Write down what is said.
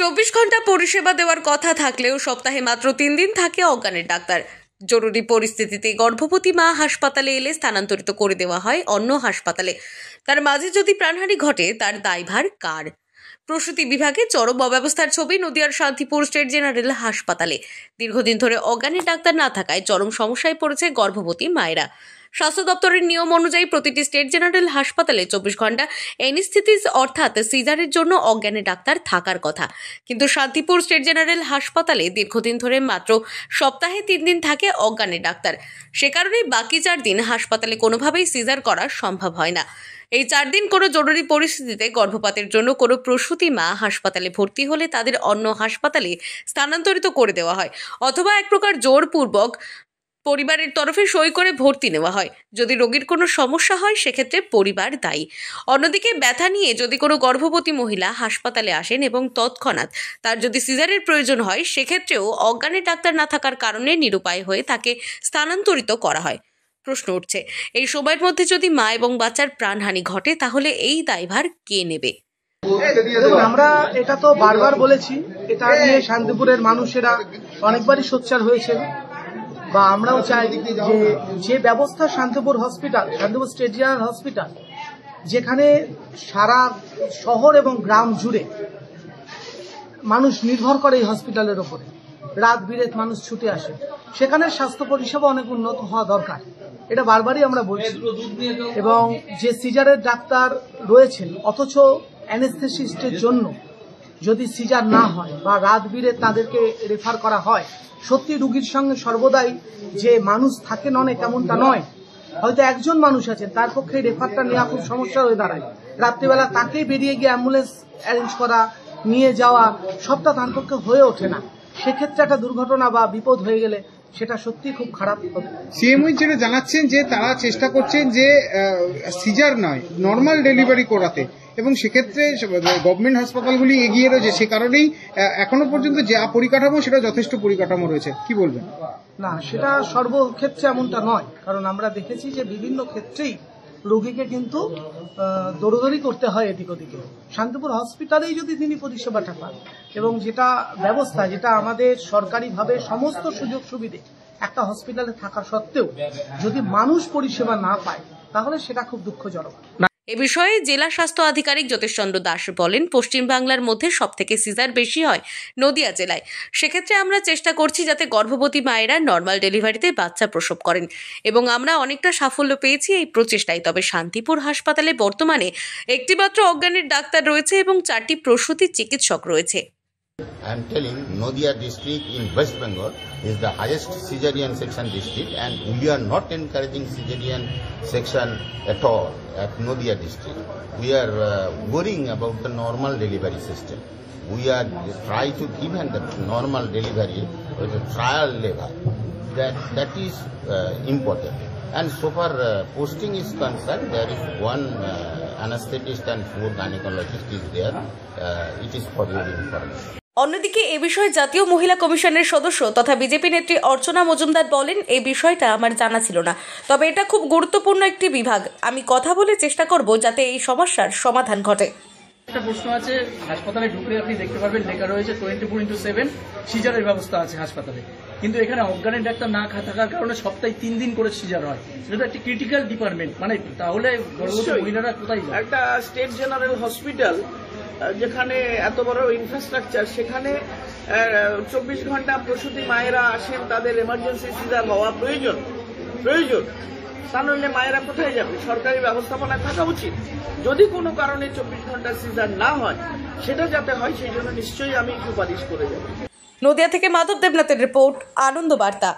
24 ঘন্টা পরিষেবা দেওয়ার কথা থাকলেও সপ্তাহে মাত্র 3 দিন থাকে অজ্ঞানের ডাক্তার। জরুরি পরিস্থিতিতে গর্ভবতী মা হাসপাতালে এলে স্থানান্তরিত করে দেওয়া হয় অন্য হাসপাতালে। তার মাঝে যদি প্রাণহানি ঘটে তার দায়ভার কার? প্রসূতি বিভাগে চরম অব্যবস্থার ছবি নদিয়ার শান্তিপুর স্টেট জেনারেল হাসপাতালে। দীর্ঘদিন ধরে অজ্ঞানের ডাক্তার না থাকায় চরম সমস্যায় পড়েছে গর্ভবতী মায়েরা। স্বাস্থ্য দপ্তরের নিয়ম অনুযায়ী প্রতিটি স্টেট জেনারেল হাসপাতালে 24 ঘন্টা অ্যানেস্থেসিস অর্থাৎ সিজারের জন্য অজ্ঞানী ডাক্তার থাকার কথা, কিন্তু শান্তিপুর স্টেট জেনারেল হাসপাতালে দীর্ঘদিন ধরে মাত্র সপ্তাহে 3 দিন থাকে অজ্ঞানী ডাক্তার। সে কারণেই বাকি 4 দিন হাসপাতালে কোনোভাবেই সিজার করা সম্ভব হয় না। এই 4 দিন কোনো জরুরি পরিস্থিতিতে গর্ভপাতের জন্য কোনো প্রসূতি মা হাসপাতালে ভর্তি হলে তাদের অন্য হাসপাতালে স্থানান্তরিত করে দেওয়া হয়, অথবা এক প্রকার জোরপূর্বক পরিবারের তরফে সই করে ভর্তি নেওয়া হয়। যদি রোগীর কোনো সমস্যা হয় সেক্ষেত্রে পরিবার দায়ী। অন্যদিকে ব্যথা নিয়ে যদি কোনো গর্ভবতী মহিলা হাসপাতালে আসেন এবং তৎক্ষণাৎ তার যদি সিজারের প্রয়োজন হয়, সেক্ষেত্রেও অজ্ঞানী ডাক্তার না থাকার কারণে নিরুপায় হয়ে তাকে স্থানান্তরিত করা হয়। প্রশ্ন উঠছে, এই সময়ের মধ্যে যদি মা এবং বাচ্চার প্রাণহানি ঘটে তাহলে এই দায়ভার কে নেবে? আমরা এটা তো বারবার বলেছি, এটা নিয়ে শান্তিপুরের মানুষেরা অনেকবারই সোচ্চার হয়েছে, বা আমরাও চাই যে ব্যবস্থা Shantipur hospital, Shantipur state general hospital, যেখানে সারা শহর এবং গ্রাম জুড়ে মানুষ নির্ভর করে এই হসপিটালের ওপরে, রাত বিরেত মানুষ ছুটে আসে, সেখানে স্বাস্থ্য পরিষেবা অনেক উন্নত হওয়া দরকার। এটা বারবারই আমরা বলছি। এবং যে সিজারের ডাক্তার রয়েছেন, অথচ অ্যানেস্থেসিস্টের জন্য যদি সিজার না হয় বা রাত বিরেত তাদেরকে রেফার করা হয়, সত্যি রুগীর সঙ্গে সর্বদাই যে মানুষ থাকেন অনেক এমনটা নয়। হয়তো একজন মানুষ আছেন, তার পক্ষে রেফারটা নেওয়া খুব সমস্যা হয়ে দাঁড়ায়। রাত্রিবেলা তাকেই বেরিয়ে গিয়ে অ্যাম্বুলেন্স অ্যারেঞ্জ করা, নিয়ে যাওয়া, সবটা তার পক্ষে হয়ে ওঠে না। সেক্ষেত্রে একটা দুর্ঘটনা বা বিপদ হয়ে গেলে সেটা সত্যি খুব খারাপ হবে। সিএমওই যেটা জানাচ্ছেন যে তারা চেষ্টা করছেন যে সিজার নয়, নর্মাল ডেলিভারি করাতে, এবং সেক্ষেত্রে গভর্নমেন্ট হাসপাতালগুলি এগিয়ে রয়েছে। সে কারণেই এখনো পর্যন্ত যে পরিকাঠামো, সেটা যথেষ্ট পরিকাঠামো রয়েছে। কি বলবেন? না, সেটা সর্বক্ষেত্রে এমনটা নয়, কারণ আমরা দেখেছি যে বিভিন্ন ক্ষেত্রেই রোগীকে কিন্তু দৌড়দৌড়ি করতে হয় এদিক ওদিকে। শান্তিপুর হসপিটালেই যদি তিনি পরিষেবাটা পান, এবং যেটা ব্যবস্থা, যেটা আমাদের সরকারিভাবে সমস্ত সুযোগ সুবিধে একটা হসপিটালে থাকা সত্ত্বেও যদি মানুষ পরিষেবা না পায়, তাহলে সেটা খুব দুঃখজনক। এ বিষয়ে জেলা স্বাস্থ্য আধিকারিক জ্যোতিষচন্দ্র দাস বলেন, পশ্চিমবাংলার মধ্যে সবথেকে সিজার বেশি হয় নদিয়া জেলায়। সেক্ষেত্রে আমরা চেষ্টা করছি যাতে গর্ভবতী মায়েরা নর্মাল ডেলিভারিতে বাচ্চা প্রসব করেন, এবং আমরা অনেকটা সাফল্য পেয়েছি এই প্রচেষ্টায়। তবে শান্তিপুর হাসপাতালে বর্তমানে একটিমাত্র অজ্ঞানের ডাক্তার রয়েছে এবং 4টি প্রসূতি চিকিৎসক রয়েছে। I am telling Nadia district in West Bengal is the highest cesarean section district, and we are not encouraging cesarean section at all at Nadia district. We are worrying about the normal delivery system. We are trying to give the normal delivery with a trial level. That is important. And so far posting is concerned, there is one anesthetist and 4 gynecologists is there. It is for your information. অন্যদিকে এ বিষয়ে জাতীয় মহিলা কমিশনের সদস্য তথা BJP নেত্রী অর্চনা মজুমদার বলেন, এই বিষয়টা আমার জানা ছিল না, তবে এটা খুব গুরুত্বপূর্ণ একটি বিভাগ। আমি কথা বলে চেষ্টা করব যাতে এই সমস্যার সমাধান ঘটে। একটা প্রশ্ন আছে, হাসপাতালে ঢুকলে আপনি দেখতে পারবেন লেখা রয়েছে 24/7 সিজারের ব্যবস্থা আছে হাসপাতালে, কিন্তু এখানে অজ্ঞানের ডাক্তার না থাকার কারণে সপ্তাহে 3 দিন করে সিজার হয়। এটা একটা ক্রিটিক্যাল ডিপার্টমেন্ট, মানে তাহলে গর্ভবতী মহিলারা কোথায় যায়? একটা স্টেট জেনারেল হসপিটাল যেখানে এত বড় ইনফ্রাস্ট্রাকচার, সেখানে 24 ঘন্টা প্রসূতি মায়েরা আসেন, তাদের এমার্জেন্সি সিজার হওয়া প্রয়োজন। তা নইলে মায়েরা কোথায় যাবে? সরকারি ব্যবস্থাপনায় থাকা উচিত। যদি কোনো কারণে 24 ঘন্টা সিজার না হয়, সেটা যাতে হয় সেই জন্য নিশ্চয়ই আমি সুপারিশ করে যাব। নদিয়া থেকে মাধব দেবনাথের রিপোর্ট, আনন্দ বার্তা।